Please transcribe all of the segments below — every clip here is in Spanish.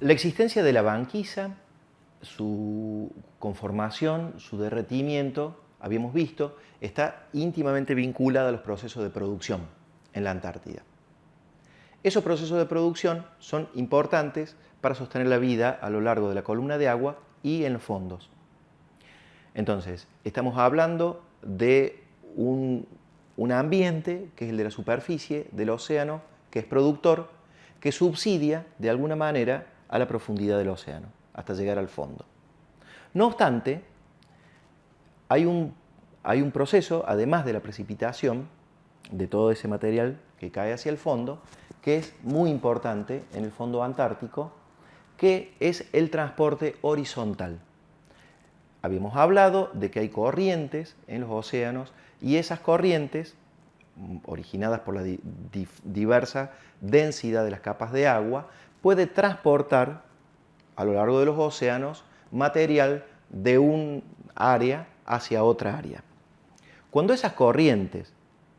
La existencia de la banquisa, su conformación, su derretimiento, habíamos visto, está íntimamente vinculada a los procesos de producción en la Antártida. Esos procesos de producción son importantes para sostener la vida a lo largo de la columna de agua y en los fondos. Entonces, estamos hablando de un ambiente que es el de la superficie del océano, que es productor, que subsidia de alguna manera a la profundidad del océano, hasta llegar al fondo. No obstante, hay un proceso, además de la precipitación, de todo ese material que cae hacia el fondo, que es muy importante en el fondo antártico, que es el transporte horizontal. Habíamos hablado de que hay corrientes en los océanos y esas corrientes, originadas por la diversa densidad de las capas de agua, puede transportar a lo largo de los océanos material de un área hacia otra área. Cuando esas corrientes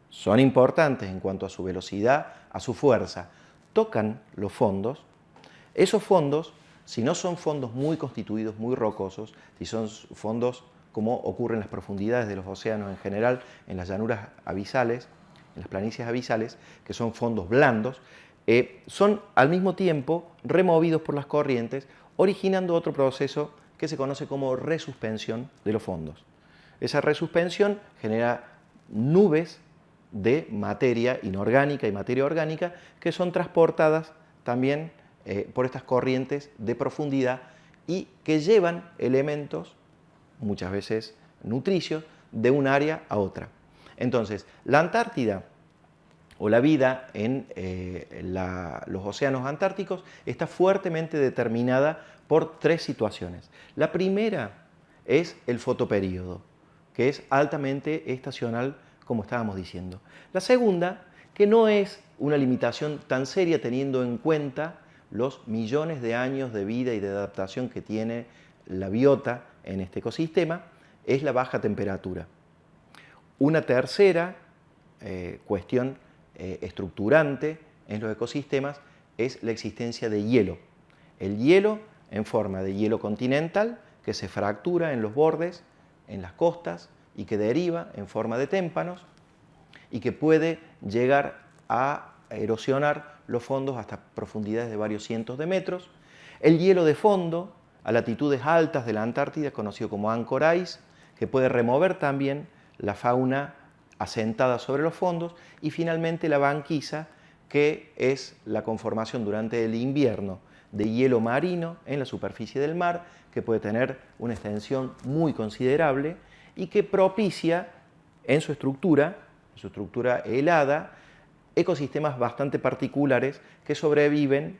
son importantes en cuanto a su velocidad, a su fuerza, tocan los fondos, esos fondos, si no son fondos muy constituidos, muy rocosos, si son fondos como ocurre en las profundidades de los océanos en general, en las llanuras abisales, en las planicies abisales, que son fondos blandos, son al mismo tiempo removidos por las corrientes, originando otro proceso que se conoce como resuspensión de los fondos. Esa resuspensión genera nubes de materia inorgánica y materia orgánica que son transportadas también por estas corrientes de profundidad y que llevan elementos, muchas veces nutricios, de un área a otra. Entonces, la Antártida o la vida en los océanos antárticos está fuertemente determinada por tres situaciones. La primera es el fotoperíodo, que es altamente estacional, como estábamos diciendo. La segunda, que no es una limitación tan seria teniendo en cuenta los millones de años de vida y de adaptación que tiene la biota en este ecosistema, es la baja temperatura. Una tercera cuestión estructurante en los ecosistemas es la existencia de hielo. El hielo en forma de hielo continental que se fractura en los bordes, en las costas y que deriva en forma de témpanos y que puede llegar a erosionar los fondos hasta profundidades de varios cientos de metros. El hielo de fondo a latitudes altas de la Antártida, conocido como anchor ice, que puede remover también la fauna asentada sobre los fondos, y finalmente la banquisa, que es la conformación durante el invierno de hielo marino en la superficie del mar, que puede tener una extensión muy considerable y que propicia en su estructura helada, ecosistemas bastante particulares que sobreviven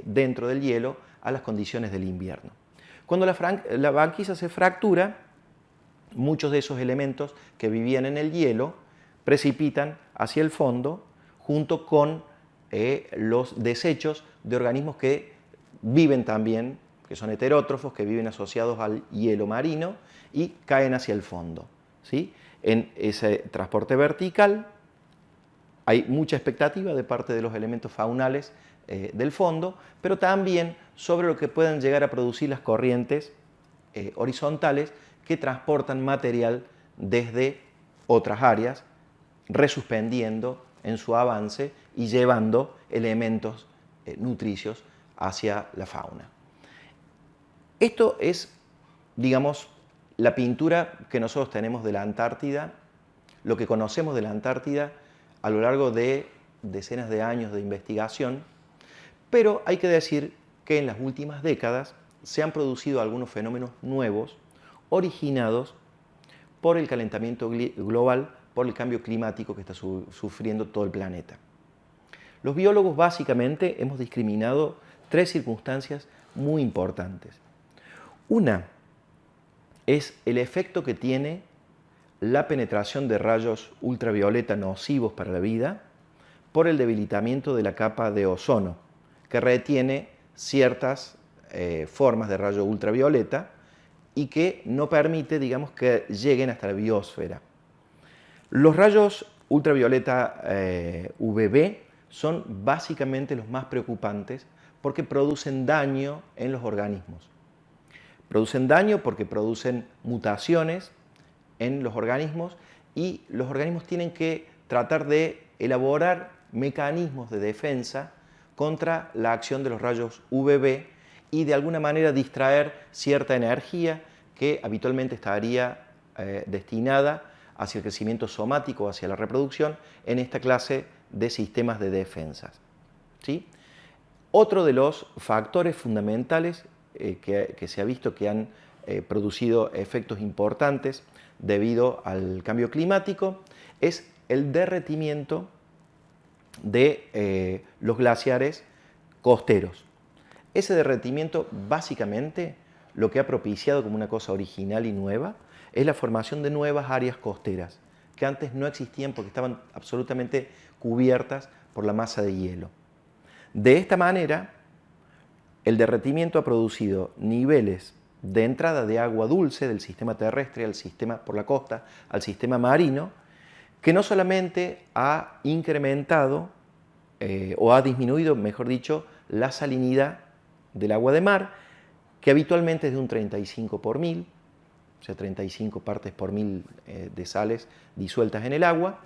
dentro del hielo a las condiciones del invierno. Cuando la banquisa se fractura, muchos de esos elementos que vivían en el hielo precipitan hacia el fondo junto con los desechos de organismos que viven también, que son heterótrofos, que viven asociados al hielo marino y caen hacia el fondo, ¿sí? En ese transporte vertical hay mucha expectativa de parte de los elementos faunales del fondo, pero también sobre lo que pueden llegar a producir las corrientes horizontales que transportan material desde otras áreas, resuspendiendo en su avance y llevando elementos nutricios hacia la fauna. Esto es, digamos, la pintura que nosotros tenemos de la Antártida, lo que conocemos de la Antártida a lo largo de decenas de años de investigación, pero hay que decir que en las últimas décadas se han producido algunos fenómenos nuevos originados por el calentamiento global, por el cambio climático que está sufriendo todo el planeta. Los biólogos básicamente hemos discriminado tres circunstancias muy importantes. Una es el efecto que tiene la penetración de rayos ultravioleta nocivos para la vida por el debilitamiento de la capa de ozono, que retiene ciertas formas de rayo ultravioleta y que no permite, digamos, que lleguen hasta la biosfera. Los rayos ultravioleta UVB son básicamente los más preocupantes porque producen daño en los organismos. Producen daño porque producen mutaciones en los organismos y los organismos tienen que tratar de elaborar mecanismos de defensa contra la acción de los rayos UVB y de alguna manera distraer cierta energía que habitualmente estaría destinada hacia el crecimiento somático, hacia la reproducción, en esta clase de sistemas de defensas. ¿Sí? Otro de los factores fundamentales que se ha visto que han producido efectos importantes debido al cambio climático es el derretimiento de los glaciares costeros. Ese derretimiento básicamente lo que ha propiciado como una cosa original y nueva es la formación de nuevas áreas costeras que antes no existían porque estaban absolutamente cubiertas por la masa de hielo. De esta manera, el derretimiento ha producido niveles de entrada de agua dulce del sistema terrestre al sistema por la costa, al sistema marino, que no solamente ha incrementado o ha disminuido, mejor dicho, la salinidad del agua de mar, que habitualmente es de un 35 por mil, o sea, 35 partes por mil de sales disueltas en el agua,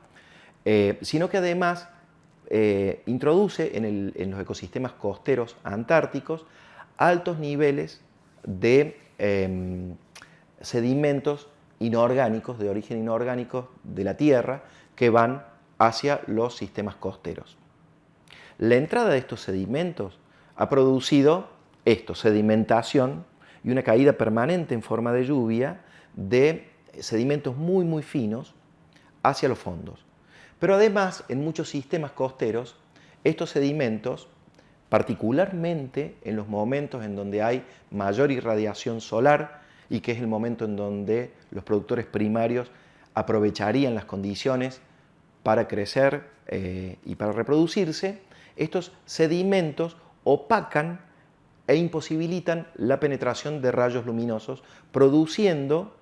sino que además introduce en los ecosistemas costeros antárticos altos niveles de sedimentos inorgánicos, de origen inorgánico de la Tierra, que van hacia los sistemas costeros. La entrada de estos sedimentos ha producido sedimentación y una caída permanente en forma de lluvia de sedimentos muy finos hacia los fondos. Pero además, en muchos sistemas costeros, estos sedimentos, particularmente en los momentos en donde hay mayor irradiación solar y que es el momento en donde los productores primarios aprovecharían las condiciones para crecer y para reproducirse, estos sedimentos opacan e imposibilitan la penetración de rayos luminosos, produciendo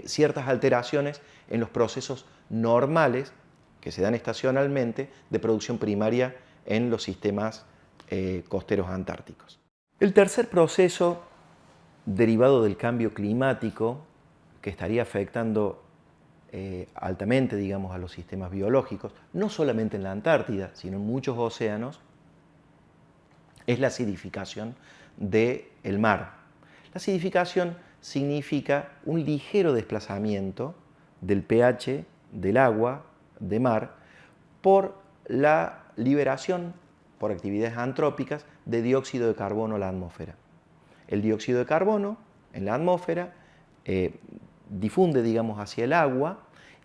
ciertas alteraciones en los procesos normales que se dan estacionalmente de producción primaria en los sistemas costeros antárticos. El tercer proceso derivado del cambio climático que estaría afectando altamente, digamos, a los sistemas biológicos, no solamente en la Antártida, sino en muchos océanos, es la acidificación del mar. La acidificación significa un ligero desplazamiento del pH del agua de mar por la liberación por actividades antrópicas de dióxido de carbono a la atmósfera. El dióxido de carbono en la atmósfera difunde, digamos, hacia el agua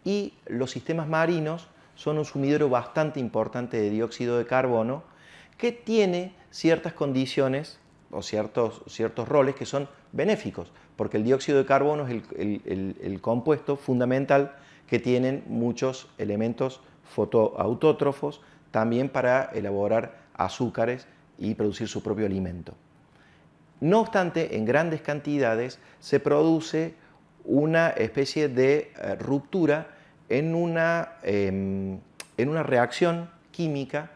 y los sistemas marinos son un sumidero bastante importante de dióxido de carbono que tiene ciertas condiciones o ciertos roles que son benéficos, porque el dióxido de carbono es el compuesto fundamental que tienen muchos elementos fotoautótrofos también para elaborar azúcares y producir su propio alimento. No obstante, en grandes cantidades se produce una especie de ruptura en una reacción química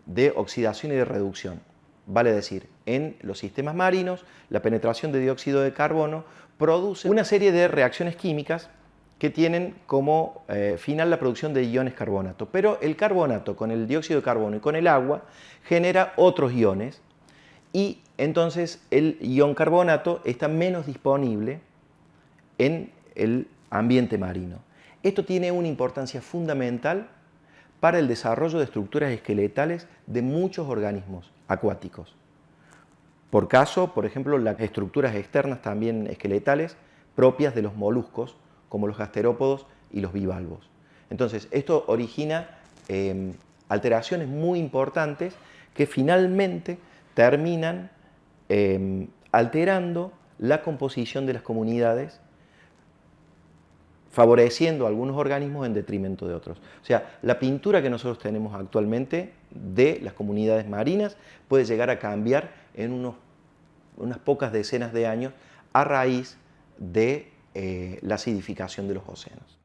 de oxidación y de reducción. Vale decir, en los sistemas marinos, la penetración de dióxido de carbono produce una serie de reacciones químicas que tienen como final la producción de iones carbonato. Pero el carbonato con el dióxido de carbono y con el agua genera otros iones y entonces el ion carbonato está menos disponible en el ambiente marino. Esto tiene una importancia fundamental para el desarrollo de estructuras esqueletales de muchos organismos acuáticos. Por caso, por ejemplo, las estructuras externas también esqueletales propias de los moluscos, como los gasterópodos y los bivalvos. Entonces, esto origina alteraciones muy importantes que finalmente terminan alterando la composición de las comunidades, favoreciendo a algunos organismos en detrimento de otros. O sea, la pintura que nosotros tenemos actualmente de las comunidades marinas puede llegar a cambiar en unas pocas decenas de años a raíz de la acidificación de los océanos.